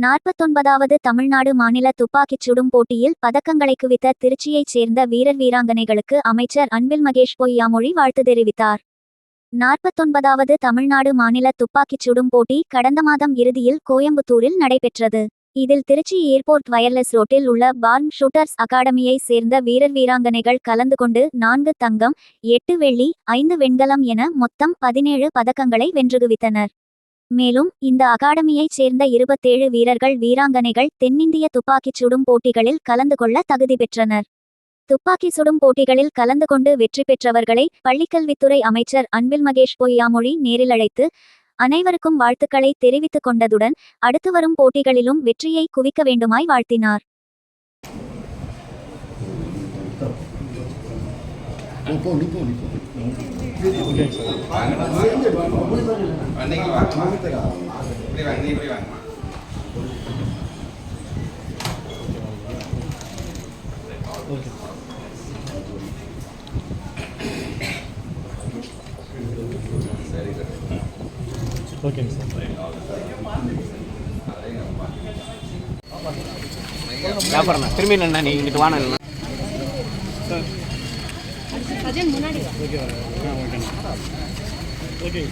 49வது தமிழ்நாடு மாநில துப்பாக்கிச் சுடும் போட்டியில் பதக்கங்களை குவித்த திருச்சியைச் சேர்ந்த வீரர் வீராங்கனைகளுக்கு அமைச்சர் அன்பில் மகேஷ் பொய்யாமொழி வாழ்த்து தெரிவித்தார். 49வது தமிழ்நாடு மாநில துப்பாக்கிச் சுடும் போட்டி கடந்த மாதம் இறுதியில் கோயம்புத்தூரில் நடைபெற்றது. இதில் திருச்சி ஏர்போர்ட் வயர்லெஸ் ரோட்டில் உள்ள பார்ன் ஷூட்டர்ஸ் அகாடமியை சேர்ந்த வீரர் வீராங்கனைகள் கலந்து கொண்டு 4 தங்கம், 8 வெள்ளி, 5 வெண்கலம் என மொத்தம் 17 பதக்கங்களை வென்று குவித்தனர். மேலும் இந்த அகாடமியைச் சேர்ந்த 27 வீரர்கள் வீராங்கனைகள் தென்னிந்திய துப்பாக்கிச் சுடும் போட்டிகளில் கலந்து கொள்ள தகுதி பெற்றனர். துப்பாக்கி சுடும் போட்டிகளில் கலந்து கொண்டு வெற்றி பெற்றவர்களை பள்ளிக்கல்வித்துறை அமைச்சர் அன்பில் மகேஷ் பொய்யாமொழி நேரில் அழைத்து அனைவருக்கும் வாழ்த்துக்களை தெரிவித்துக் கொண்டதுடன் அடுத்து வரும் போட்டிகளிலும் வெற்றியை குவிக்க வேண்டுமாய் வாழ்த்தினார். திரும்பி நின்னா நீ இங்கிட்டு வாங்க. ஓகே